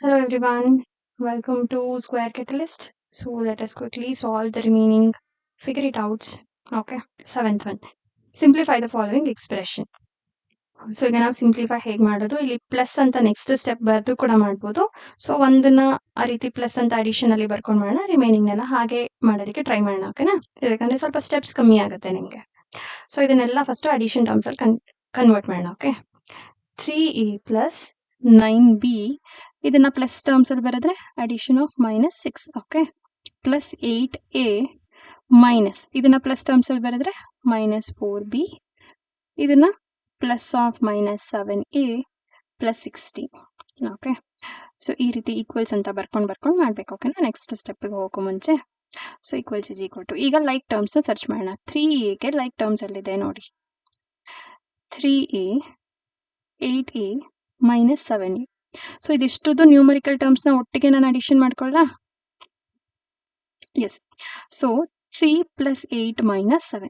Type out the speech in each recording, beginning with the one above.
Hello everyone, welcome to Square Catalyst. So let us quickly solve the remaining figure it outs. Okay, seventh one. Simplify the following expression. So ಈಗ ನಾವು simplify ಹೇಗೆ ಮಾಡೋದು ಇಲ್ಲಿ plus ಅಂತ next step ಬರೆದು ಕೂಡ ಮಾಡ್ಬೋದು. So ಒಂದನ್ನ ಆ ರೀತಿ ಪ್ಲಸ್ ಅಂತ ಅಡಿಷನ್ ಅಲ್ಲಿ ಬರ್ಕೊಂಡು ಮಾಡೋಣ, ರಿಮೈನಿಂಗ್ನೆಲ್ಲ ಹಾಗೆ ಮಾಡೋದಕ್ಕೆ ಟ್ರೈ ಮಾಡೋಣ. ಓಕೆನಾ, ಯಾಕಂದ್ರೆ ಸ್ವಲ್ಪ ಸ್ಟೆಪ್ಸ್ ಕಮ್ಮಿ ಆಗುತ್ತೆ ನಿಮಗೆ. ಸೊ ಇದನ್ನೆಲ್ಲ ಫಸ್ಟ್ ಅಡಿಷನ್ ಟರ್ಮ್ಸ್ ಅಲ್ಲಿ ಕನ್ವರ್ಟ್ ಮಾಡೋಣ. ಓಕೆ, 3a ಪ್ಲಸ್ 9b ಇದನ್ನ ಪ್ಲಸ್ ಟರ್ಮ್ಸ್ ಅಲ್ಲಿ ಬರೆದ್ರೆ addition of minus 6. Okay, plus 8a minus ಇದನ್ನ ಪ್ಲಸ್ ಟರ್ಮ್ಸ್ ಅಲ್ಲಿ ಬರೆದ್ರೆ ಮೈನಸ್ 4b ಇದನ್ನ plus of minus 7a plus 16. Okay, so ಈ ರೀತಿ ಈಕ್ವಲ್ಸ್ ಅಂತ ಬರ್ಕೊಂಡು ಮಾಡ್ಬೇಕು. ಓಕೆನಾ, ನೆಕ್ಸ್ಟ್ ಸ್ಟೆಪ್ಗೆ ಹೋಗೋ ಮುಂಚೆ so equals is equal to ಈಗ ಲೈಕ್ ಟರ್ಮ್ಸ್ ಸರ್ಚ್ ಮಾಡೋಣ. 3a ಲೈಕ್ ಟರ್ಮ್ಸ್ ಅಲ್ಲಿದೆ ನೋಡಿ, 3a 8a minus 7a. So ಇದಿಷ್ಟುದು ನ್ಯೂಮರಿಕಲ್ ಟರ್ಮ್ಸ್ ನ ಒಟ್ಟಿಗೆ ನಾನು ಅಡಿಷನ್ ಮಾಡ್ಕೊಳ್ಳ. Yes, so 3 plus 8 minus 7,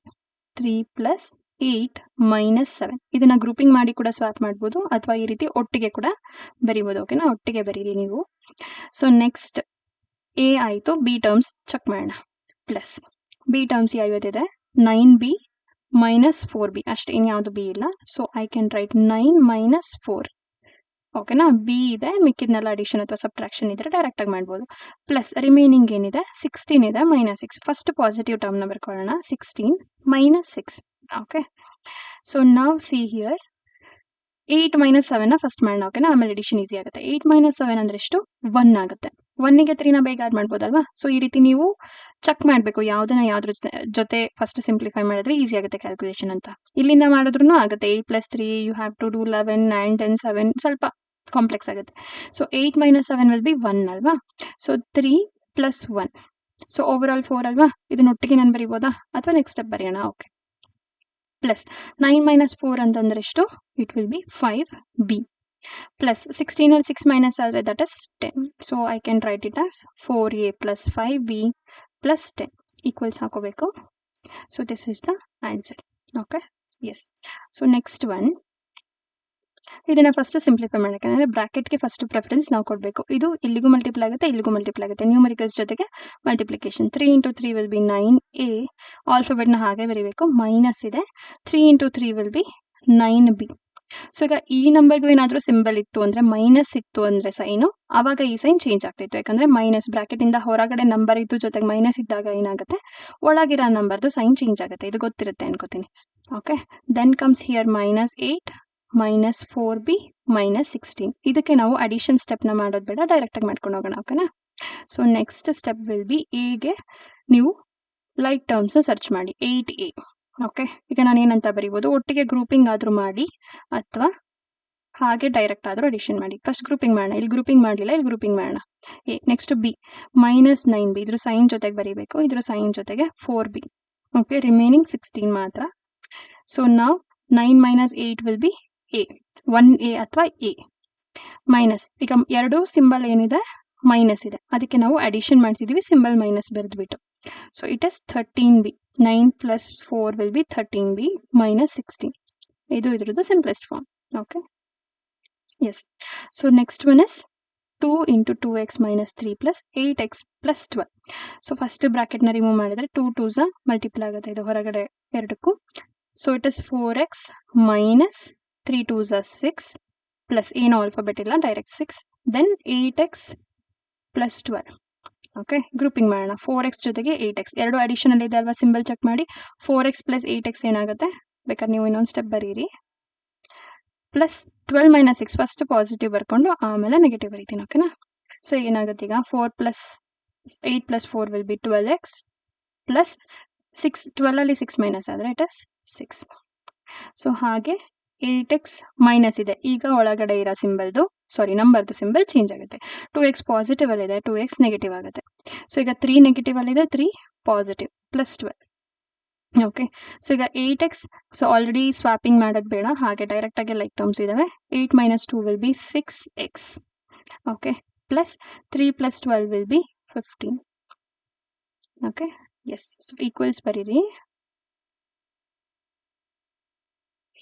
3 plus 8 minus 7 ಇದನ್ನ ಗ್ರೂಪಿಂಗ್ ಮಾಡಿ ಕೂಡ ಸ್ವಾಪ್ ಮಾಡ್ಬೋದು, ಅಥವಾ ಈ ರೀತಿ ಒಟ್ಟಿಗೆ ಕೂಡ ಬರಿಬೋದು. ಓಕೆನಾ, ಒಟ್ಟಿಗೆ ಬರೀರಿ ನೀವು. ಸೊ ನೆಕ್ಸ್ಟ್ ಎ ಆಯ್ತು, ಬಿ ಟರ್ಮ್ಸ್ ಚೆಕ್ ಮಾಡೋಣ. ಪ್ಲಸ್ ಬಿ ಟರ್ಮ್ಸ್ ಯಾವ್ದಿದೆ, 9b ಮೈನಸ್ 4b ಅಷ್ಟೇ, ಇನ್ಯಾವುದು ಬಿ ಇಲ್ಲ. So I can write 9 minus 4. ಓಕೆನಾ, ಬಿ ಇದೆ, ಮಿಕ್ಕಿದ್ನೆಲ್ಲ ಅಡಿಷನ್ ಅಥವಾ ಸಬ್ಟ್ರಾಕ್ಷನ್ ಇದ್ರೆ ಡೈರೆಕ್ಟ್ ಆಗಿ ಮಾಡ್ಬೋದು. ಪ್ಲಸ್ ರಿಮೈನಿಂಗ್ ಏನಿದೆ 16 ಇದೆ ಮೈನಸ್ 6. ಫಸ್ಟ್ ಪಾಸಿಟಿವ್ ಟರ್ಮ್ ನ ಬರ್ಕೊಳ್ಳೋಣ, 16 ಮೈನಸ್ 6. ಓಕೆ, ಸೊ ನಾವ್ ಸಿ ಹಿಯರ್ 8 ಮೈನಸ್ 7 ನ ಫಸ್ಟ್ ಮಾಡೋಣ. ಓಕೆನಾ, ಆಮೇಲೆ ಅಡಿಷನ್ ಈಸಿ ಆಗುತ್ತೆ. 8 ಮೈನಸ್ 7 ಅಂದ್ರೆ ಎಷ್ಟು, 1 ಆಗುತ್ತೆ. 1ಗೆ 3 ನ ಬೇಗ ಆಡ್ ಮಾಡ್ಬೋದಲ್ವಾ. ಸೊ ಈ ರೀತಿ ನೀವು ಚೆಕ್ ಮಾಡ್ಬೇಕು ಯಾವ್ದನ್ನ ಯಾವ್ದ್ರ ಜೊತೆ ಫಸ್ಟ್ ಸಿಂಪ್ಲಿಫೈ ಮಾಡಿದ್ರೆ ಈಸಿ ಆಗುತ್ತೆ ಕ್ಯಾಲ್ಕುಲೇಷನ್ ಅಂತ. ಇಲ್ಲಿಂದ ಮಾಡಿದ್ರು ಆಗುತ್ತೆ. 8 plus 3 you have to do 11 9 10 7 ಸ್ವಲ್ಪ ಕಾಂಪ್ಲೆಕ್ಸ್ ಆಗುತ್ತೆ. ಸೊ 8 ಮೈನಸ್ 7 ವಿಲ್ ಬಿ 1 ಅಲ್ವಾ. So 3 plus 1, so over all 4 ಅಲ್ವಾ. ಇದನ್ನ ಒಟ್ಟಿಗೆ ನಾನು ಬರೀಬೋದಾ ಅಥವಾ ನೆಕ್ಸ್ಟ್ ಸ್ಟೆಪ್ ಬರೆಯೋಣ. ಓಕೆ, ಪ್ಲಸ್ 9 ಮೈನಸ್ 4 ಅಂತಂದ್ರೆ ಎಷ್ಟು, it will be 5b plus 16 ಅಲ್ಲಿ 6 ಮೈನಸ್ ಆದರೆ that is 10. So I can write it as 4a plus 5b plus 10 equals ಹಾಕೋಬೇಕು. So this is the answer. Okay, yes. So next one, ಇದನ್ನ first simplify ಮಾಡಕ್ಕೆ ಅಂದ್ರೆ ಬ್ರಾಕೆಟ್ಗೆ first preference ನಾವು ಕೊಡಬೇಕು. ಇದು ಇಲ್ಲಿಗೂ multiply ಆಗುತ್ತೆ, ಇಲ್ಲಿಗೂ ಮಲ್ಟಿಪ್ಲೈ ಆಗುತ್ತೆ. ನ್ಯೂಮರಿಕಲ್ಸ್ ಜೊತೆಗೆ multiplication. 3 into 3 will be 9a. ಆಲ್ಫಾಬೆಟ್ನ ಹಾಗೆ ಬರೀಬೇಕು, ಮೈನಸ್ ಇದೆ. 3 into 3 will be 9b. So ಈಗ ಈ ನಂಬರ್ಗೂ ಏನಾದರೂ ಸಿಂಬಲ್ ಇತ್ತು ಅಂದ್ರೆ, ಮೈನಸ್ ಇತ್ತು ಅಂದ್ರೆ ಸೈನು, ಆವಾಗ ಈ ಸೈನ್ ಚೇಂಜ್ ಆಗ್ತಿತ್ತು. ಯಾಕಂದ್ರೆ ಮೈನಸ್ ಬ್ರಾಕೆಟ್ ಇಂದ ಹೊರಗಡೆ ನಂಬರ್ ಇದ್ದು ಜೊತೆಗೆ ಮೈನಸ್ ಇದ್ದಾಗ ಏನಾಗುತ್ತೆ, ಒಳಗಿರೋ ನಂಬರ್ದು ಸೈನ್ ಚೇಂಜ್ ಆಗುತ್ತೆ. ಇದು ಗೊತ್ತಿರುತ್ತೆ ಅನ್ಕೋತೀನಿ. Okay, then comes here minus 8 minus 4b minus 16. ಇದಕ್ಕೆ ನಾವು ಅಡಿಷನ್ ಸ್ಟೆಪ್ ನ ಮಾಡೋದು ಬೇಡ, ಡೈರೆಕ್ಟ್ ಆಗಿ ಮಾಡ್ಕೊಂಡು ಹೋಗೋಣ. ಓಕೆನಾ, so next step will be ಎಗೆ ನೀವು ಲೈಕ್ ಟರ್ಮ್ಸ್ ಸರ್ಚ್ ಮಾಡಿ. 8a. ಓಕೆ, ಈಗ ನಾನು ಏನಂತ ಬರೀಬೋದು, ಒಟ್ಟಿಗೆ ಗ್ರೂಪಿಂಗ್ ಆದ್ರೂ ಮಾಡಿ ಅಥವಾ ಹಾಗೆ ಡೈರೆಕ್ಟ್ ಆದ್ರೂ ಅಡಿಷನ್ ಮಾಡಿ. ಫಸ್ಟ್ ಗ್ರೂಪಿಂಗ್ ಮಾಡೋಣ, ಇಲ್ಲಿ ಗ್ರೂಪಿಂಗ್ ಮಾಡಲಿಲ್ಲ, ಇಲ್ಲಿ ಗ್ರೂಪಿಂಗ್ ಮಾಡೋಣ. A next B minus 9b, ಇದ್ರ ಸೈನ್ ಜೊತೆಗೆ ಬರೀಬೇಕು, ಇದ್ರ ಸೈನ್ ಜೊತೆಗೆ 4b. ಓಕೆ, ರಿಮೈನಿಂಗ್ 16 ಮಾತ್ರ. ಸೊ ನಾವು 9 minus 8 will be A, 1a ಅಥವಾ ಎ ಮೈನಸ್. ಈಗ ಎರಡು ಸಿಂಬಲ್ ಏನಿದೆ ಮೈನಸ್ ಇದೆ, ಅದಕ್ಕೆ ನಾವು ಅಡಿಷನ್ ಮಾಡ್ತಿದೀವಿ ಸಿಂಬಲ್ ಮೈನಸ್ ಬರೆದ್ಬಿಟ್ಟು. So it is 13b. 9 plus 4 will be 13b minus 16. ಇದು ಇದ್ರದ್ದು simplest form. Okay, yes. So next one is 2 into 2x minus 3 plus 8x plus 12. So first bracket ನ remove ಮಾಡಿದ್ರೆ 2 2s multiply ಆಗುತ್ತೆ, ಇದು ಹೊರಗಡೆ ಎರಡಕ್ಕೂ. So it is 4x minus 3 2s 6 plus ಏನು alphabet ಇಲ್ಲ, direct 6. Then 8x plus 12. Okay, grouping ಮಾಡೋಣ. 4x ಜೊತೆಗೆ 8x ಎರಡು ಅಡಿಷನಲ್ ಇದೆ ಅಲ್ವಾ, ಸಿಂಬಲ್ ಚೆಕ್ ಮಾಡಿ. 4x ಪ್ಲಸ್ 8x ಏನಾಗುತ್ತೆ, ಬೇಕಾದ್ರೆ ನೀವು ಇನ್ನೊಂದು ಸ್ಟೆಪ್ ಬರೀರಿ. ಪ್ಲಸ್ 12 ಮೈನಸ್ 6 ಫಸ್ಟ್ ಪಾಸಿಟಿವ್ ಬರ್ಕೊಂಡು ಆಮೇಲೆ ನೆಗೆಟಿವ್ ಬರೀತೀನಿ. ಓಕೆನಾ, ಸೊ ಏನಾಗುತ್ತೆ ಈಗ 4 plus 8 plus 4 will B 12x plus 6. 12 ಅಲ್ಲಿ 6 ಮೈನಸ್ ಆದರೆ ಇಟ್ ಇಸ್ 6. ಸೊ ಹಾಗೆ 8x ಮೈನಸ್ ಇದೆ, ಈಗ ಒಳಗಡೆ ಇರೋ ಸಿಂಬಲ್ದು ನಂಬರ್ದು ಸಿಂಬಲ್ ಚೇಂಜ್ ಆಗುತ್ತೆ. 2x ಪಾಸಿಟಿವ್ ಅಲ್ಲಿದೆ, 2x ನೆಗೆಟಿವ್ ಆಗುತ್ತೆ. ಸೊ ಈಗ 3 ನೆಗೆಟಿವ್ ಅಲ್ಲಿದೆ, 3 ಪಾಸಿಟಿವ್ ಪ್ಲಸ್ 12. ಓಕೆ, ಸೊ ಈಗ 8x, ಸೊ ಆಲ್ರೆಡಿ ಸ್ವಾಪಿಂಗ್ ಮಾಡೋದು ಬೇಡ, ಹಾಗೆ ಡೈರೆಕ್ಟ್ ಆಗಿ ಲೈಕ್ ಟರ್ಮ್ಸ್ ಇದಾವೆ. 8 minus 2 will be 6x. Okay, plus 3 plus 12 will be 15. Okay, yes. So equals ಬರೀರಿ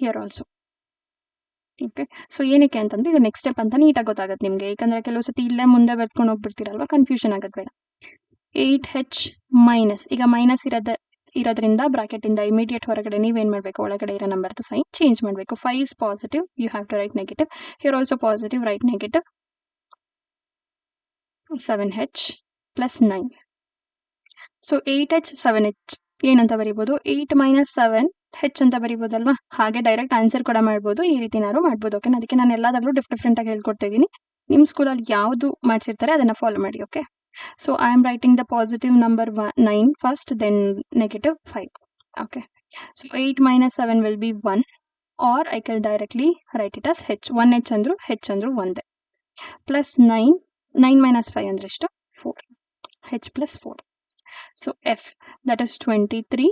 ಹಿಯರ್ ಆಲ್ಸೋ. ಓಕೆ. ಸೊ ಏನಕ್ಕೆ ಅಂತಂದ್ರೆ ಇದು ನೆಕ್ಸ್ಟ್ ಸ್ಟೆಪ್ ಅಂತ ನೀಟಾಗಿ ಗೊತ್ತಾಗುತ್ತೆ ನಿಮಗೆ. ಯಾಕಂದ್ರೆ ಕೆಲವು ಸತಿ ಇಲ್ಲೇ ಮುಂದೆ ಬರ್ಕೊಂಡು ಹೋಗ್ಬಿಡ್ತೀರಲ್ವಾ, ಕನ್ಫ್ಯೂಷನ್ ಆಗೋದು ಬೇಡ. 8h ಮೈನಸ್, ಈಗ ಮೈನಸ್ ಇರೋದ್ರಿಂದ ಬ್ರಾಕೆಟ್ ಇಂದ ಇಮಿಡಿಯೇಟ್ ಹೊರಗಡೆ ನೀವೇನ್ ಮಾಡಬೇಕು, ಒಳಗಡೆ ಇರೋ ನಂಬರ್ದು ಸೈನ್ ಚೇಂಜ್ ಮಾಡಬೇಕು. 5 is positive, you have to write negative. Here also positive, write negative. 7h plus 9. So 8h 7h ಏನಂತ ಬರೀಬೋದು, 8 minus 7 h ಅಂತ ಬರೀಬೋದಲ್ವಾ. ಹಾಗೆ ಡೈರೆಕ್ಟ್ ಆನ್ಸರ್ ಕೂಡ ಮಾಡ್ಬೋದು, ಈ ರೀತಿನಾದ್ರು ಮಾಡ್ಬೋದು. ಓಕೆ, ಅದಕ್ಕೆ ನಾನು ಎಲ್ಲಾದ್ರೂ ಡಿಫ್ರೆಂಟ್ ಆಗಿ ಹೇಳ್ಕೊಡ್ತಾ ಇದ್ದೀನಿ. ನಿಮ್ಮ ಸ್ಕೂಲಲ್ಲಿ ಯಾವುದು ಮಾಡಿಸಿರ್ತಾರೆ ಅದನ್ನ ಫಾಲೋ ಮಾಡಿ. Okay, so I am writing the positive number 9 first, then negative 5. Okay, so 8 minus 7 will be 1, or I can directly write it as h. 1h andru h andru ಒಂದೇ, plus 9 minus 5 ಅಂದ್ರೆ ಎಷ್ಟು, 4, h plus 4. So f, that is 23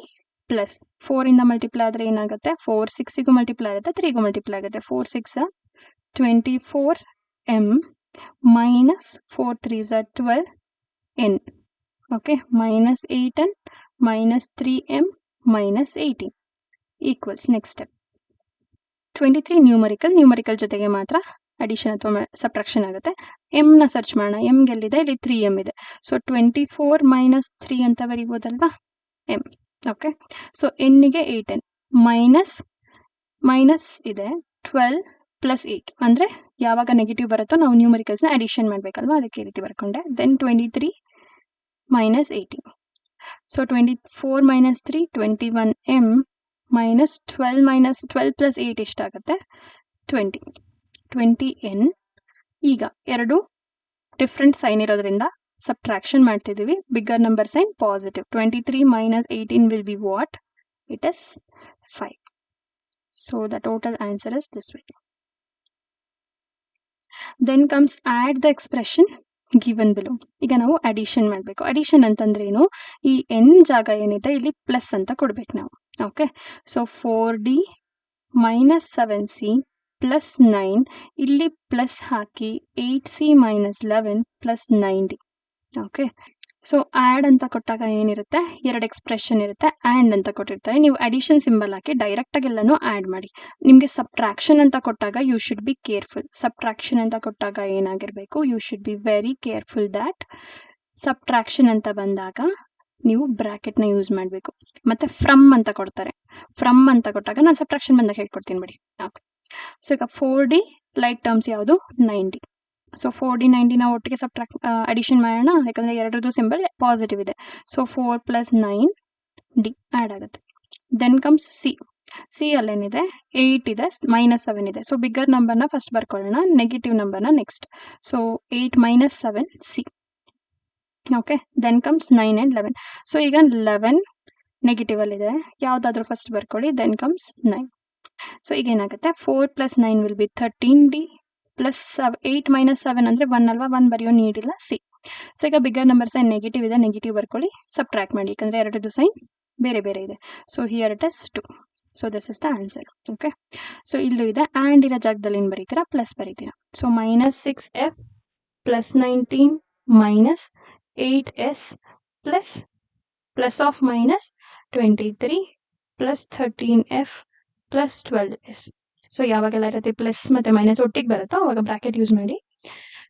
plus 4 ಇಂದ multiply ಆದ್ರೆ ಏನಾಗುತ್ತೆ, 4 6 ಗೂ multiply ಆಗುತ್ತೆ, 3 ಗೂ multiply ಆಗುತ್ತೆ. 4 6 24m minus 4 3s 12n. Okay, minus 8n minus 3m minus 18 equals, next step 23 numerical ಜೊತೆಗೆ ಮಾತ್ರ ಅಡಿಷನ್ ಅಥವಾ ಸಬ್ಟ್ರಾಕ್ಷನ್ ಆಗುತ್ತೆ. m ನ ಸರ್ಚ್ ಮಾಡೋಣ. m ಗೆಲ್ಲಿದೆ, ಇಲ್ಲಿ 3m ಇದೆ. ಸೊ 24 minus 3 ಅಂತ ಬರೀಬೋದಲ್ವಾ, m. ಓಕೆ, ಸೊ n ಗೆ 8n ಮೈನಸ್ ಇದೆ 12 plus 8 ಅಂದ್ರೆ ಯಾವಾಗ ನೆಗೆಟಿವ್ ಬರುತ್ತೋ ನಾವು ನ್ಯೂಮರಿಕಲ್ಸ್ ನ ಅಡಿಷನ್ ಮಾಡ್ಬೇಕಲ್ವಾ, ಅದಕ್ಕೆ ಈ ರೀತಿ ಬರ್ಕೊಂಡೆ. Then 23 minus 18. So 24 minus 3 21m minus 12 plus 8 ಎಷ್ಟಾಗುತ್ತೆ, 20n. ಈಗ ಎರಡು ಡಿಫ್ರೆಂಟ್ ಸೈನ್ ಇರೋದ್ರಿಂದ ಸಬ್ಟ್ರಾಕ್ಷನ್ ಮಾಡ್ತಿದ್ದೀವಿ. Bigger number sign positive. 23 minus 18 will be what? It is 5. So the total answer is this way. Then comes add the expression given below. ಈಗ ನಾವು addition ಮಾಡಬೇಕು. Addition ಅಂತಂದ್ರೆ ಏನು, ಈ n ಜಾಗ ಏನಿದೆ ಇಲ್ಲಿ ಪ್ಲಸ್ ಅಂತ ಕೊಡ್ಬೇಕು ನಾವು. Okay, so 4d minus 7c plus 9, ಇಲ್ಲಿ ಪ್ಲಸ್ ಹಾಕಿ 8c minus 11 plus 9d. Okay, so add ಅಂತ ಕೊಟ್ಟಾಗ ಏನಿರುತ್ತೆ, ಎರಡು ಎಕ್ಸ್ಪ್ರೆಷನ್ ಇರುತ್ತೆ. ಆ್ಯಂಡ್ ಅಂತ ಕೊಟ್ಟಿರ್ತಾರೆ, ನೀವು ಅಡಿಷನ್ ಸಿಂಬಲ್ ಹಾಕಿ ಡೈರೆಕ್ಟ್ ಆಗಿ ಎಲ್ಲಾನು ಆಡ್ ಮಾಡಿ. ನಿಮಗೆ ಸಬ್ಟ್ರಾಕ್ಷನ್ ಅಂತ ಕೊಟ್ಟಾಗ you should be careful. Subtraction ಅಂತ ಕೊಟ್ಟಾಗ ಏನಾಗಿರ್ಬೇಕು, you should be very careful that subtraction ಅಂತ ಬಂದಾಗ ನೀವು ಬ್ರಾಕೆಟ್ ನ ಯೂಸ್ ಮಾಡಬೇಕು. ಮತ್ತೆ ಫ್ರಮ್ ಅಂತ ಕೊಡ್ತಾರೆ, ಫ್ರಮ್ ಅಂತ ಕೊಟ್ಟಾಗ ನಾನು ಸಬ್ಟ್ರಾಕ್ಷನ್ ಬಂದಾಗ ಹೇಳ್ಕೊಡ್ತೀನಿ ಬಿಡಿ. ಓಕೆ, ಸೊ ಈಗ 4d ಲೈಕ್ ಟರ್ಮ್ಸ್ ಯಾವುದು, 9d. ಸೊ 4d 9d ನಾವು ಒಟ್ಟಿಗೆ ಅಡಿಷನ್ ಮಾಡೋಣ, ಯಾಕಂದ್ರೆ ಎರಡರದ್ದು ಸಿಂಬಲ್ ಪಾಸಿಟಿವ್ ಇದೆ. ಸೊ 4 plus 9d ಆಡ್ ಆಗುತ್ತೆ. ದೆನ್ ಕಮ್ಸ್ ಸಿ ಅಲ್ಲೇನಿದೆ, 8 ಇದೆ, minus 7 ಇದೆ. ಸೊ ಬಿಗ್ಗರ್ ನಂಬರ್ನ ಫಸ್ಟ್ ಬರ್ಕೊಳ್ಳೋಣ, ನೆಗೆಟಿವ್ ನಂಬರ್ನ next. So 8 minus 7 C. Okay, then comes 9 and 11. So ಈಗ 11 ನೆಗೆಟಿವ್ ಅಲ್ಲಿದೆ, ಯಾವ್ದಾದ್ರು ಫಸ್ಟ್ ಬರ್ಕೊಳ್ಳಿ. Then comes 9. ಸೊ ಈಗ ಏನಾಗುತ್ತೆ, 4 plus 9 will be 13d plus 8 minus 7 ಅಂದ್ರೆ 1 ಅಲ್ವಾ, 1 ಬರೆಯೋ ನೀಡಿಲ್ಲ, ಸಿ. ಸೊ ಈಗ ಬಿಗ್ಗರ್ ನಂಬರ್ ಸೈನ್ ನೆಗೆಟಿವ್ ಇದೆ, ನೆಗೆಟಿವ್ ಬರ್ಕೊಳ್ಳಿ, ಸಬ್ಟ್ರಾಕ್ಟ್ ಮಾಡಿ, ಯಾಕಂದ್ರೆ ಎರಡದು ಸೈನ್ ಬೇರೆ ಬೇರೆ ಇದೆ. So here it is 2. So this is the answer. Okay, so ಇಲ್ಲೂ ಇದೆ, ಆ್ಯಂಡ್ ಇರೋ ಜಾಗದಲ್ಲಿ ಏನು ಬರೀತೀರಾ, ಪ್ಲಸ್ ಬರೀತೀರಾ. So minus 6f plus 19 minus 8s plus of minus 23 plus 13f plus 12s. So ಯಾವಾಗೆಲ್ಲ ಇರುತ್ತೆ ಪ್ಲಸ್ ಮತ್ತೆ ಮೈನಸ್ ಒಟ್ಟಿಗೆ ಬರುತ್ತೋ ಅವಾಗ ಬ್ರಾಕೆಟ್ ಯೂಸ್ ಮಾಡಿ.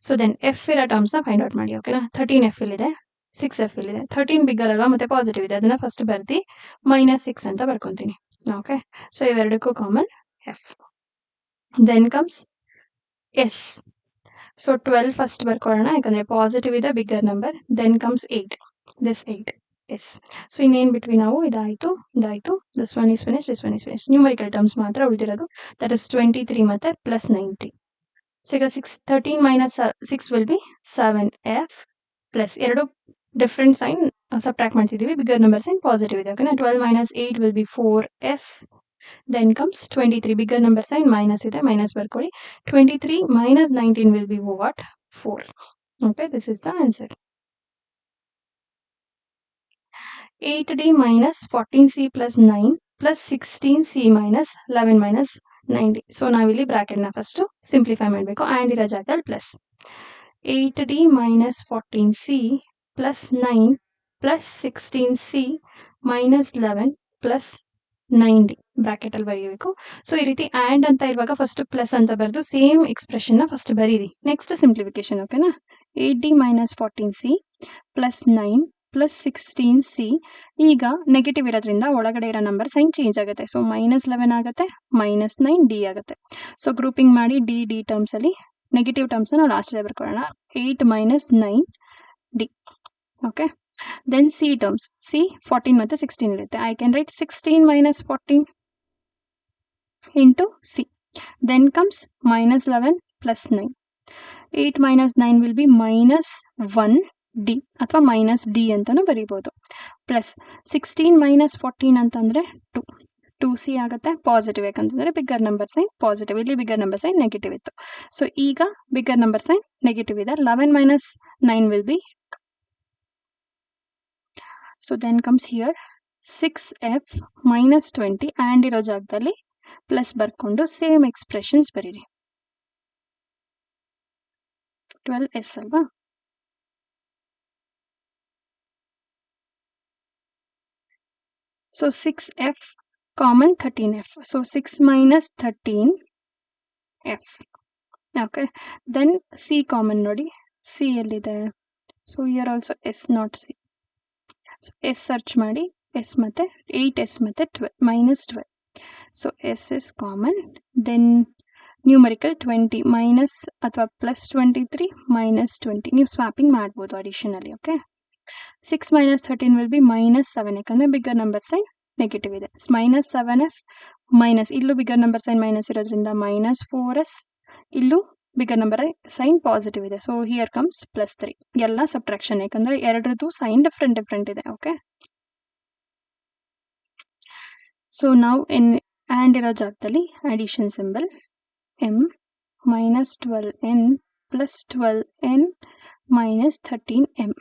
ಸೊ ದೆನ್ ಎಫ್ ಇರೋ ಟರ್ಮ್ಸ್ ನ ಫೈಂಡ್ ಔಟ್ ಮಾಡಿ. ಓಕೆನಾ, 13f ಇಲ್ಲಿದೆ, 6f ಇಲ್ಲಿದೆ. 13 ಬಿಗ್ಗರ್ ಅಲ್ವಾ, ಮತ್ತೆ ಪಾಸಿಟಿವ್ ಇದೆ, ಅದನ್ನ ಫಸ್ಟ್ ಬರ್ದಿ -6 ಅಂತ ಬರ್ಕೊಂತೀನಿ. ಓಕೆ, ಸೊ ಇವೆರಡಕ್ಕೂ common F. Then comes S. So 12 first ಬರ್ಕೊಳ್ಳೋಣ, ಯಾಕಂದ್ರೆ ಪಾಸಿಟಿವ್ ಇದೆ bigger number. Then comes 8, this 8 S. So ಇನ್ನೇನ್ ಬಿಟ್ವಿ ನಾವು, ಇದಾಯ್ತು. This one is finish, this one is finish. Numerical terms ಮಾತ್ರ ಉಳಿದಿರೋದು, ದಟ್ ಇಸ್ 23 ಮತ್ತೆ ಪ್ಲಸ್ 90. ಸೊ ಈಗ 13 minus 6 will be 7f plus ಎರಡು ಡಿಫ್ರೆಂಟ್ ಸೈನ್ ಸಬ್ಟ್ರಾಕ್ಟ್ ಮಾಡ್ತಿದ್ದೀವಿ. ಬಿಗ್ಗರ್ ನಂಬರ್ ಸೈನ್ ಪಾಸಿಟಿವ್ ಇದೆ. ಓಕೆನಾ, 12 minus 8 will be 4s. Then comes 23, bigger number sign minus ಇದೆ, minus ಬರ್ಕೊಳ್ಳಿ. 23 minus 19 will be what, 4. Okay, this is the answer. 8d minus 14c plus 9 plus 16c minus 11 minus 9d. So ನಾವಿಲ್ಲಿ bracket ನ first simplify ಮಾಡಬೇಕು. And ಇರೋ ಜಾಗದಲ್ಲಿ plus 8d minus 14c plus 9 plus 16c minus 11 plus 9d bracket ಅಲ್ಲಿ ಬರೀಬೇಕು. So ಈ ರೀತಿ and ಅಂತ ಇರುವಾಗ ಫಸ್ಟ್ ಪ್ಲಸ್ ಅಂತ ಬರೆದು ಸೇಮ್ ಎಕ್ಸ್ಪ್ರೆಷನ್ ನ ಫಸ್ಟ್ ಬರೀರಿ. ನೆಕ್ಸ್ಟ್ ಸಿಂಪ್ಲಿಫಿಕೇಶನ್, ಓಕೆನಾ. 8d - 14c plus 9 plus 16c. ಈಗ ನೆಗೆಟಿವ್ ಇರೋದ್ರಿಂದ ಒಳಗಡೆ ಇರೋ ನಂಬರ್ ಸೈನ್ ಚೇಂಜ್ ಆಗುತ್ತೆ. ಸೊ -11 ಆಗುತ್ತೆ, -9d ಆಗುತ್ತೆ. ಸೊ ಗ್ರೂಪಿಂಗ್ ಮಾಡಿ ಡಿ ಟರ್ಮ್ಸ್ ಅಲ್ಲಿ ನೆಗೆಟಿವ್ ಟರ್ಮ್ಸ್ ನಾವು ಲಾಸ್ಟ್ ಬರ್ಕೊಳ್ಳೋಣ. 8 - 9d. Okay. Then C terms, C 14 ಮತ್ತೆ 16 ಇರುತ್ತೆ. I can write 16 - 14 into c. Then comes -11 plus 9. 8 - 9 will be -1d ಅಥವಾ -d ಅಂತಾನು ಬರೀಬಹುದು. ಪ್ಲಸ್ 16 - 14 ಅಂತಂದ್ರೆ 2c ಆಗುತ್ತೆ. ಪಾಸಿಟಿವ್ ಯಾಕಂತಂದ್ರೆ ಬಿಗ್ಗರ್ ನಂಬರ್ ಸೈನ್ ಪಾಸಿಟಿವ್, ಇಲ್ಲಿ ಬಿಗ್ಗರ್ ನಂಬರ್ ಸೈನ್ ನೆಗೆಟಿವ್ ಇತ್ತು. ಸೊ ಈಗ ಬಿಗ್ಗರ್ ನಂಬರ್ ಸೈನ್ ನೆಗೆಟಿವ್ ಇದೆ. 11 - 9 will be, so then comes here 6f - 20 and ಇರೋ ಜಾಗದಲ್ಲಿ ಪ್ಲಸ್ ಬರ್ಕೊಂಡು ಸೇಮ್ ಎಕ್ಸ್ಪ್ರೆಷನ್ಸ್ ಬರೀರಿ. 12s ಅಲ್ವಾ. So 6f common 13f. So 6 - 13f. Okay. Then C common ನೋಡಿ, C ಎಲ್ಲಿದೆ? So here also S not C. So S search ಮಾಡಿ, S ಮತ್ತೆ 8s ಮತ್ತೆ 12 -12. So S is common. Then numerical 20 minus ಅಥವಾ plus 23 -20. ನೀವು swapping ಮಾಡ್ಬೋದು additionally. Okay. 6 - 13 will be -7 ಯಾಕಂದ್ರೆ bigger number sign negative ಇದೆ. -7f ಮೈನಸ್, ಇಲ್ಲೂ ಬಿಗ್ಗರ್ ನಂಬರ್ ಸೈನ್ ಮೈನಸ್ ಇರೋದ್ರಿಂದ -4s, ಇಲ್ಲೂ ಬಿಗ್ಗರ್ ನಂಬರ್ ಸೈನ್ ಪಾಸಿಟಿವ್ ಇದೆ. So here comes +3. ಎಲ್ಲ ಸಬ್ಟ್ರಾಕ್ಷನ್ ಯಾಕಂದ್ರೆ ಎರಡರದ್ದು ಸೈನ್ ಡಿಫ್ರೆಂಟ್ ಇದೆ. ಓಕೆ. ಸೊ ನಾವು ಆ್ಯಂಡ್ ಇರೋ ಜಾಗದಲ್ಲಿ addition symbol m -12n plus 12n -13m.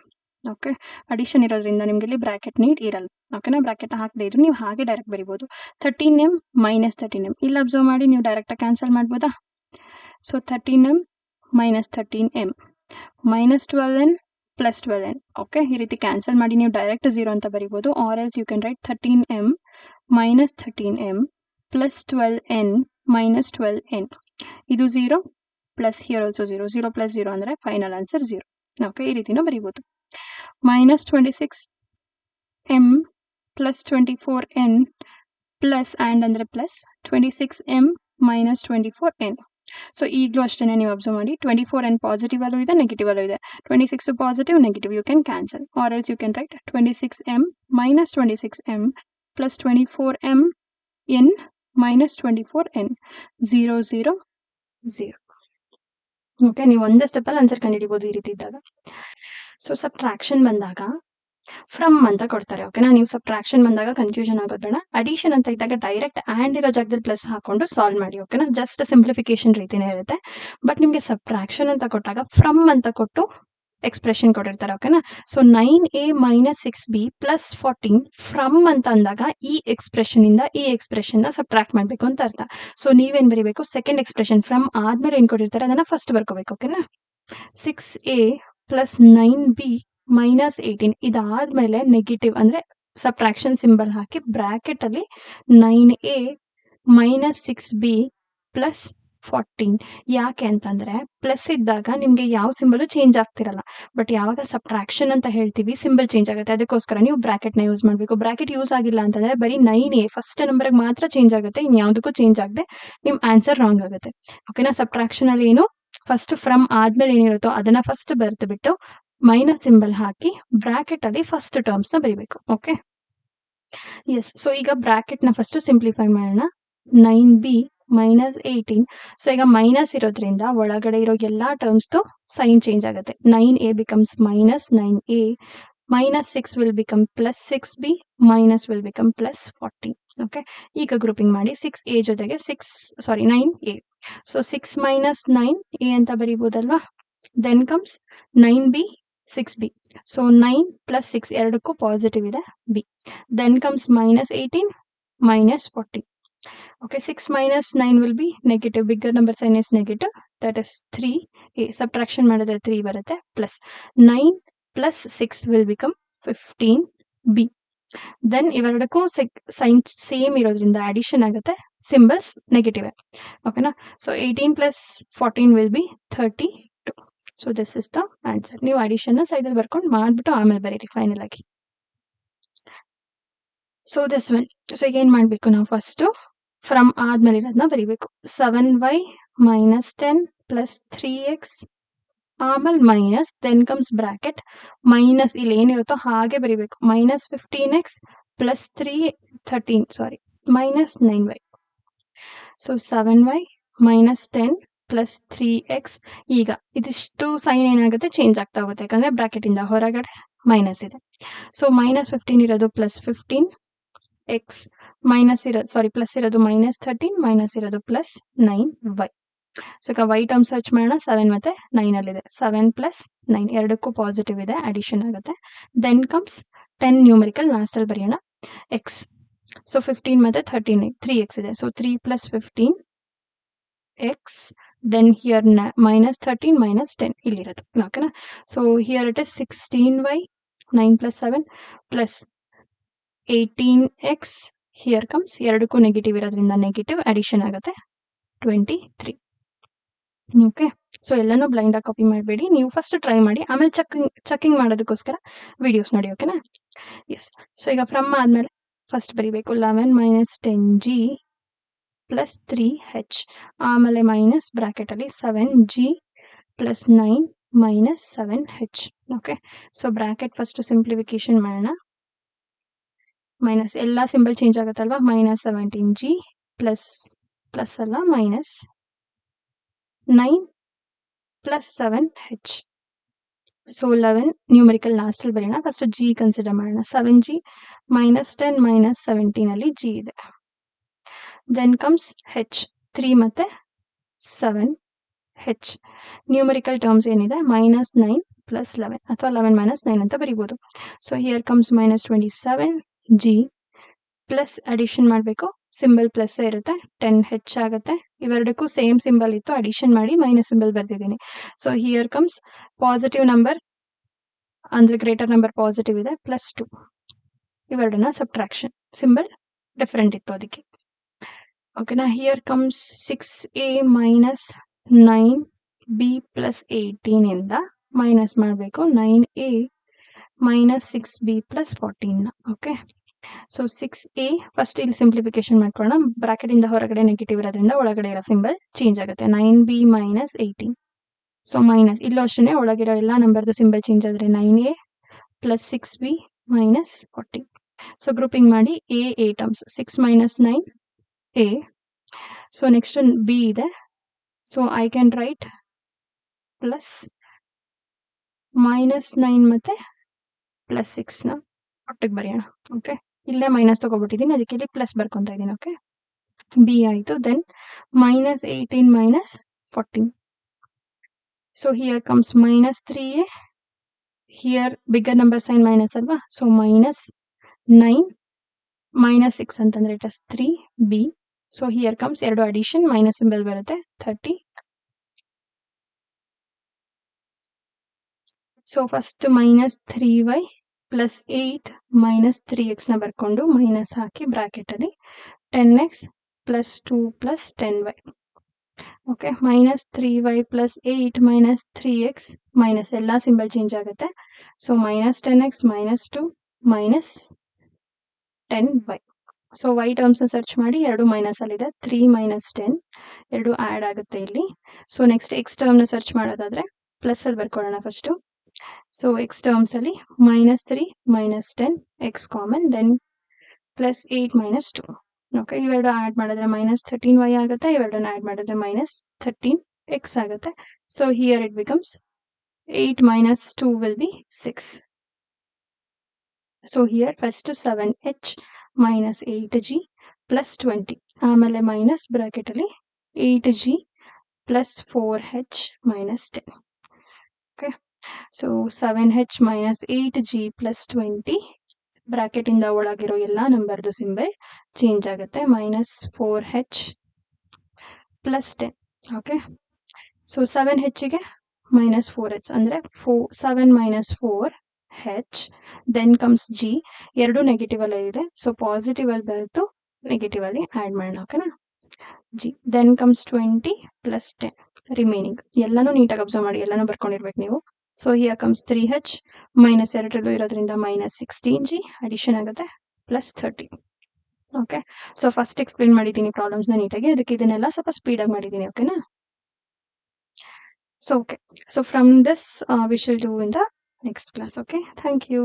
Okay. Addition ಇರೋದ್ರಿಂದ ನಿಮ್ಗೆ ಇಲ್ಲಿ ಬ್ರಾಕೆಟ್ ನೀಡ್ ಇರಲ್ಲ. ಓಕೆನಾ. ಬ್ರಾಕೆಟ್ ಹಾಕದೇ ಇದ್ರೆ ನೀವು ಹಾಗೆ ಡೈರೆಕ್ಟ್ ಬರಿಬೋದು. 13m - 13m ಇಲ್ಲಿ ಅಬ್ಸರ್ವ್ ಮಾಡಿ ನೀವು ಡೈರೆಕ್ಟ್ ಕ್ಯಾನ್ಸಲ್ ಮಾಡ್ಬೋದಾ? So 13m - 13m -12n plus 12n. Okay. ಈ ರೀತಿ ಕ್ಯಾನ್ಸಲ್ ಮಾಡಿ ನೀವು ಡೈರೆಕ್ಟ್ 0 ಅಂತ ಬರಿಬೋದು. Or else you can write 13m - 13m plus 12n -12n. ಇದು 0 ಪ್ಲಸ್ ಹಿಯರ್ ಆಲ್ಸೋ 0. 0 + 0 ಅಂದ್ರೆ ಫೈನಲ್ ಆನ್ಸರ್ 0. ಓಕೆ. ಈ ರೀತಿನೂ ಬರೀಬೋದು. -26m plus 24n plus and ಅಂದ್ರೆ ಪ್ಲಸ್ 26m - 24n. ಸೊ ಈಗಲೂ ಅಷ್ಟೇ ನೀವು ಅಬ್ಸರ್ವ್ ಮಾಡಿ 24n ಪಾಸಿಟಿವ್ ಅಲ್ಲೂ ಇದೆ, ನೆಗೆಟಿವ್ ಅಲ್ಲೂ ಇದೆ. 26 positive, negative, you can cancel. Or else you can write 26m - 26m plus 24m n -24n 0 0 0. Okay. ನೀವು ಒಂದೇ ಸ್ಟೆಪ್ಪಲ್ಲಿ ಆನ್ಸರ್ ಕಂಡುಹಿಡಿಬೋದು ಈ ರೀತಿ ಇದ್ದಾಗ. ಸೊ ಸಬ್ಟ್ರಾಕ್ಷನ್ ಬಂದಾಗ ಫ್ರಮ್ ಅಂತ ಕೊಡ್ತಾರೆ. ಓಕೆನಾ. ನೀವು ಸಬ್ಟ್ರಾಕ್ಷನ್ ಬಂದಾಗ ಕನ್ಫ್ಯೂಷನ್ ಆಗೋದು ಬೇಡ. ಅಡಿಷನ್ ಅಂತ ಇದ್ದಾಗ ಡೈರೆಕ್ಟ್ ಆ್ಯಂಡ್ ಇರೋ ಜಾಗದಲ್ಲಿ ಪ್ಲಸ್ ಹಾಕೊಂಡು ಸಾಲ್ವ್ ಮಾಡಿ. ಓಕೆನಾ. ಜಸ್ಟ್ ಸಿಂಪ್ಲಿಫಿಕೇಶನ್ ರೀತಿನೇ ಇರುತ್ತೆ. ಬಟ್ ನಿಮಗೆ ಸಬ್ಟ್ರಾಕ್ಷನ್ ಅಂತ ಕೊಟ್ಟಾಗ ಫ್ರಮ್ ಅಂತ ಕೊಟ್ಟು ಎಕ್ಸ್ಪ್ರೆಷನ್ ಕೊಟ್ಟಿರ್ತಾರೆ. ಓಕೆನಾ. So 9a - 6b plus 14 from ಅಂತ ಅಂದಾಗ ಈ ಎಕ್ಸ್ಪ್ರೆಷನ್ ಇಂದ ಈ ಎಕ್ಸ್ಪ್ರೆಷನ್ ನ ಸಬ್ಟ್ರಾಕ್ಟ್ ಮಾಡಬೇಕು ಅಂತ ಅರ್ಥ. ಸೊ ನೀವೇನ್ ಬರೀಬೇಕು? ಸೆಕೆಂಡ್ ಎಕ್ಸ್ಪ್ರೆಷನ್ ಫ್ರಮ್ ಆದ್ಮೇಲೆ ಏನ್ ಕೊಟ್ಟಿರ್ತಾರೆ ಅದನ್ನ ಫಸ್ಟ್ ಬರ್ಕೋಬೇಕು. ಓಕೆನಾ. 6a ಪ್ಲಸ್ 9b -18 ಇದಾದ್ಮೇಲೆ ನೆಗೆಟಿವ್ ಅಂದ್ರೆ ಸಬ್ಟ್ರಾಕ್ಷನ್ ಸಿಂಬಲ್ ಹಾಕಿ ಬ್ರಾಕೆಟ್ ಅಲ್ಲಿ 9a - 6b ಪ್ಲಸ್ 14. ಯಾಕೆ ಅಂತಂದ್ರೆ ಪ್ಲಸ್ ಇದ್ದಾಗ ನಿಮ್ಗೆ ಯಾವ ಸಿಂಬಲ್ ಚೇಂಜ್ ಆಗ್ತಿರಲ್ಲ. ಬಟ್ ಯಾವಾಗ ಸಬ್ಟ್ರಾಕ್ಷನ್ ಅಂತ ಹೇಳ್ತೀವಿ ಸಿಂಬಲ್ ಚೇಂಜ್ ಆಗುತ್ತೆ. ಅದಕ್ಕೋಸ್ಕರ ನೀವು ಬ್ರಾಕೆಟ್ ನ ಯೂಸ್ ಮಾಡಬೇಕು. ಬ್ರಾಕೆಟ್ ಯೂಸ್ ಆಗಿಲ್ಲ ಅಂತಂದ್ರೆ ಬರೀ 9a ಫಸ್ಟ್ ನಂಬರ್ ಮಾತ್ರ ಚೇಂಜ್ ಆಗುತ್ತೆ, ಇನ್ಯಾವುದಕ್ಕೂ ಚೇಂಜ್ ಆಗದೆ ನಿಮ್ ಆನ್ಸರ್ ರಾಂಗ್ ಆಗುತ್ತೆ. ಓಕೆನಾ. ಸಬ್ಟ್ರಾಕ್ಷನ್ ಅಲ್ಲಿ ಏನು ಫಸ್ಟ್ ಫ್ರಮ್ ಆದ್ಮೇಲೆ ಏನಿರುತ್ತೋ ಅದನ್ನ ಫಸ್ಟ್ ಬರ್ದು ಬಿಟ್ಟು ಮೈನಸ್ ಸಿಂಬಲ್ ಹಾಕಿ ಬ್ರಾಕೆಟ್ ಅಲ್ಲಿ ಫಸ್ಟ್ ಟರ್ಮ್ಸ್ ನ ಬರೀಬೇಕು. ಓಕೆ. ಎಸ್. ಸೊ ಈಗ ಬ್ರಾಕೆಟ್ ನ ಫಸ್ಟ್ ಸಿಂಪ್ಲಿಫೈ ಮಾಡೋಣ. 9b -18. ಸೊ ಈಗ ಮೈನಸ್ ಇರೋದ್ರಿಂದ ಒಳಗಡೆ ಇರೋ ಎಲ್ಲಾ ಟರ್ಮ್ಸ್ ಸೈನ್ ಚೇಂಜ್ ಆಗುತ್ತೆ. 9a becomes -9a, -6 will become +6b, minus will become +14. Okay. ಈಗ ಗ್ರೂಪಿಂಗ್ ಮಾಡಿ 6a ಜೊತೆಗೆ 9a. ಸೊ 6 - 9a ಅಂತ ಬರೀಬಹುದಲ್ವಾ. Then comes 9b 6b. So 9 + 6 ಎರಡಕ್ಕೂ ಪಾಸಿಟಿವ್ ಇದೆ b. Then comes -18 -14. Okay, 6 - 9 will be negative. Bigger number sign is negative. That is 3a. Subtraction ಮಾಡಿದ್ರೆ 3 ಬರುತ್ತೆ. Plus 9 + 6 will become 15b. Then ಇವೆರಡಕ್ಕೂ sign same ಇರೋದ್ರಿಂದ addition ಆಗುತ್ತೆ, symbols negative. ಓಕೆನಾ? So 18 plus 14 will be 32. So this is the answer. ನೀವು addition ಸೈಡಲ್ಲಿ ಬರ್ಕೊಂಡು ಮಾಡ್ಬಿಟ್ಟು ಆಮೇಲೆ ಬರೀರಿ ಫೈನಲ್ ಆಗಿ. So this one. ಸೊ ಈಗ ಏನ್ ಮಾಡ್ಬೇಕು ನಾವು ಫಸ್ಟ್ ಫ್ರಮ್ ಆದ್ಮೇಲೆ ಇರೋದನ್ನ ಬರೀಬೇಕು. 7y ಮೈನಸ್ 10 ಪ್ಲಸ್ 3x ಆಮೇಲೆ minus, then comes bracket, minus ಇಲ್ಲಿ ಏನಿರುತ್ತೋ ಹಾಗೆ ಬರೀಬೇಕು. Minus 15x plus 13 minus 9y. So 7y minus 10 plus 3x. ಈಗ ಇದಿಷ್ಟು ಸೈನ್ ಏನಾಗುತ್ತೆ, ಚೇಂಜ್ ಆಗ್ತಾ ಹೋಗುತ್ತೆ, ಯಾಕಂದ್ರೆ ಬ್ರಾಕೆಟ್ ಇಂದ ಹೊರಗಡೆ ಮೈನಸ್ ಇದೆ. ಸೊ ಮೈನಸ್ 15 ಇರೋದು ಪ್ಲಸ್ 15 ಎಕ್ಸ್, ಮೈನಸ್ ಇರೋದು ಪ್ಲಸ್ ಇರೋದು ಮೈನಸ್ 13, ಮೈನಸ್ ಇರೋದು ಪ್ಲಸ್ 9y. ಸೊ ಈಗ y ಟರ್ಮ್ ಸರ್ಚ್ ಮಾಡೋಣ. 7 ಮತ್ತೆ 9 ಅಲ್ಲಿದೆ. 7 ಪ್ಲಸ್ 9 ಎರಡಕ್ಕೂ ಪಾಸಿಟಿವ್ ಇದೆ, ಅಡಿಷನ್ ಆಗುತ್ತೆ. ದೆನ್ ಕಮ್ಸ್ 10 ನ್ಯೂಮರಿಕಲ್ ಲಾಸ್ಟ್ ಅಲ್ಲಿ ಬರೆಯೋಣ, ಎಕ್ಸ್. ಸೊ 15 ಮತ್ತೆ 13 3x ಇದೆ. So 3 plus 15 X. Then here minus 13 minus 10 ಇಲ್ಲಿರೋದು. ಓಕೆನಾ? So here it is 16y 9 plus 7 plus 18x. Here comes ಎರಡಕ್ಕೂ ನೆಗೆಟಿವ್ ಇರೋದ್ರಿಂದ ನೆಗೆಟಿವ್, ಅಡಿಷನ್ ಆಗುತ್ತೆ 23. ಓಕೆ? ಸೊ ಎಲ್ಲನೂ ಬ್ಲೈಂಡ್ ಆಗಿ ಕಾಪಿ ಮಾಡಬೇಡಿ, ನೀವು ಫಸ್ಟ್ ಟ್ರೈ ಮಾಡಿ, ಆಮೇಲೆ ಚೆಕಿಂಗ್ ಮಾಡೋದಕ್ಕೋಸ್ಕರ ವಿಡಿಯೋಸ್ ನೋಡಿ. ಓಕೆನಾ? ಎಸ್. ಸೊ ಈಗ ಫ್ರಮ್ ಆದ್ಮೇಲೆ ಫಸ್ಟ್ ಬರೀಬೇಕು 11 ಮೈನಸ್ 10g ಪ್ಲಸ್ 3h, ಆಮೇಲೆ ಮೈನಸ್ ಬ್ರಾಕೆಟ್ ಅಲ್ಲಿ 7g plus 9 minus 7h. Okay? So bracket first simplification ಮಾಡೋಣ. ಮೈನಸ್ ಎಲ್ಲ ಸಿಂಬಲ್ ಚೇಂಜ್ ಆಗುತ್ತಲ್ವಾ, ಮೈನಸ್ 17g ಪ್ಲಸ್ ಪ್ಲಸ್ ಅಲ್ಲ minus 9 plus 7h. So 11 numerical last ಅಲ್ಲಿ ಬರೆಯೋಣ. ಫಸ್ಟ್ g ಕನ್ಸಿಡರ್ ಮಾಡೋಣ. 7g minus 10 minus 17 ಅಲ್ಲಿ g ಇದೆ. ದೆನ್ ಕಮ್ಸ್ h 3 ಮತ್ತೆ 7h. ನ್ಯೂಮರಿಕಲ್ ಟರ್ಮ್ಸ್ ಏನಿದೆ, ಮೈನಸ್ 9 ಪ್ಲಸ್ 11 ಅಥವಾ 11 ಮೈನಸ್ 9 ಅಂತ ಬರೀಬಹುದು. So here comes minus 27g plus addition ಮಾಡಬೇಕು, ಸಿಂಬಲ್ ಪ್ಲಸ್ ಇರುತ್ತೆ, 10h ಆಗುತ್ತೆ. ಇವೆರಡಕ್ಕೂ ಸೇಮ್ ಸಿಂಬಲ್ ಇತ್ತು, ಅಡಿಷನ್ ಮಾಡಿ ಮೈನಸ್ ಸಿಂಬಲ್ ಬರ್ತಿದ್ದೀನಿ. So here comes positive number ಅಂದ್ರೆ ಗ್ರೇಟರ್ ನಂಬರ್ ಪಾಸಿಟಿವ್ ಇದೆ, ಪ್ಲಸ್ 2. ಇವೆರಡನ್ನ ಸಬ್ಟ್ರಾಕ್ಷನ್, ಸಿಂಬಲ್ ಡಿಫರೆಂಟ್ ಇತ್ತು ಅದಕ್ಕೆ. ಓಕೆನಾ? Here comes 6a minus 9b plus 18 ಇಂದ ಮೈನಸ್ ಮಾಡಬೇಕು 9a minus 6b plus 14. Okay? So 6a first ಇಲ್ಲಿ ಸಿಂಪ್ಲಿಫಿಕೇಶನ್ ಮಾಡ್ಕೊಳ್ಳೋಣ. ಬ್ರಾಕೆಟ್ ಇಂದ ಹೊರಗಡೆ ನೆಗೆಟಿವ್ ಇರೋದ್ರಿಂದ ಒಳಗಡೆ ಇರೋ ಸಿಂಬಲ್ ಚೇಂಜ್ ಆಗುತ್ತೆ. 9b minus 18. ಸೊ ಮೈನಸ್ ಇಲ್ಲೂ ಅಷ್ಟೇ, ಒಳಗಿರೋ ಎಲ್ಲ ನಂಬರ್ದು ಸಿಂಬಲ್ ಚೇಂಜ್ ಆದ್ರೆ 9a plus 6b minus 40. So grouping ಮಾಡಿ a terms 6 minus 9 a. So next b ಇದೆ. So I can right plus minus 9 ಮತ್ತೆ ಪ್ಲಸ್ 6ನ ಒಟ್ಟಿಗೆ ಬರೆಯೋಣ. ಓಕೆ? ಇಲ್ಲೇ ಮೈನಸ್ ತಗೋಬಿಟ್ಟಿದ್ದೀನಿ, ಅದಕ್ಕೆ ಇಲ್ಲಿ ಪ್ಲಸ್ ಬರ್ಕೊಂತ ಇದ್ದೀನಿ. ಓಕೆ? ಬಿ ಆಯಿತು. Then minus 18 minus 14. So here comes minus 3a. Here bigger number sign minus ಅಲ್ವಾ, ಸೊ ಮೈನಸ್ 9 ಮೈನಸ್ 6 ಅಂತಂದ್ರೆ it is 3b. So here comes ಎರಡು ಅಡಿಷನ್, ಮೈನಸ್ ಸಿಂಬಲ್ ಬರುತ್ತೆ 30. So first minus 3y plus 8 minus 3x ನ ಬರ್ಕೊಂಡು minus ಹಾಕಿ bracket ಅಲ್ಲಿ 10x plus 2 plus 10y. Okay? Minus 3y plus 8 minus 3x, minus ಎಲ್ಲ symbol change ಆಗುತ್ತೆ. So minus 10x minus 2 minus 10y. So y terms search ಮಾಡಿ, ಎರಡು minus ಅಲ್ಲಿದೆ, 3 minus 10 ಎರಡು ಆಡ್ ಆಗುತ್ತೆ ಇಲ್ಲಿ. ಸೊ ನೆಕ್ಸ್ಟ್ x ಟರ್ಮ್ ನ ಸರ್ಚ್ ಮಾಡೋದಾದ್ರೆ ಪ್ಲಸ್ ಅಲ್ಲಿ ಬರ್ಕೊಳ್ಳೋಣ ಫಸ್ಟ್. ಸೊ x ಟರ್ಮ್ಸ್ ಅಲ್ಲಿ minus 3 minus 10 x common, then plus 8 minus 2. Okay? ಇವೆರಡು ಆಡ್ ಮಾಡಿದ್ರೆ ಮೈನಸ್ 13y ಆಗುತ್ತೆ, ಇವೆರಡನ್ನ ಆಡ್ ಮಾಡಿದ್ರೆ ಮೈನಸ್ 13x ಆಗುತ್ತೆ. So here it becomes 8 minus 2 will be 6. So here first 7h minus 8g plus 20, ಆಮೇಲೆ minus bracket ಅಲ್ಲಿ 8g plus 4h minus 10. Okay? So 7h minus 8g plus 20, bracket ಇಂದ ಒಳಗಿರೋ ಎಲ್ಲಾ ನಂಬರ್ದು symbol change ಆಗುತ್ತೆ, minus 4h plus 10. Okay? So 7h ಗೆ minus 4h ಅಂದ್ರೆ 7 minus 4 ಹೆಚ್ then comes G. ಎರಡು negative ಅಲ್ಲೇ ಇದೆ, ಸೊ ಪಾಸಿಟಿವ್ ಅಲ್ಲಿ ಬರೆದು ನೆಗೆಟಿವ್ ಅಲ್ಲಿ ಆ್ಯಡ್ ಮಾಡೋಣ. ಓಕೆನಾ? G then comes 20 plus 10 remaining. ಎಲ್ಲಾನು ನೀಟಾಗಿ ಅಬ್ಸರ್ವ್ ಮಾಡಿ, ಎಲ್ಲಾನು ಬರ್ಕೊಂಡಿರ್ಬೇಕು ನೀವು. So here comes 3h minus ಎರಡರಲ್ಲೂ ಇರೋದ್ರಿಂದ ಮೈನಸ್ 16g ಅಡಿಷನ್ ಆಗುತ್ತೆ plus 30. Okay, so first explain ಮಾಡಿದ್ದೀನಿ ಪ್ರಾಬ್ಲಮ್ಸ್ನ ನೀಟಾಗಿ, ಅದಕ್ಕೆ ಇದನ್ನೆಲ್ಲ ಸ್ವಲ್ಪ ಸ್ಪೀಡಾಗಿ ಮಾಡಿದ್ದೀನಿ. ಓಕೆನಾ? So okay, so from this we shall do in the next class. Okay, thank you.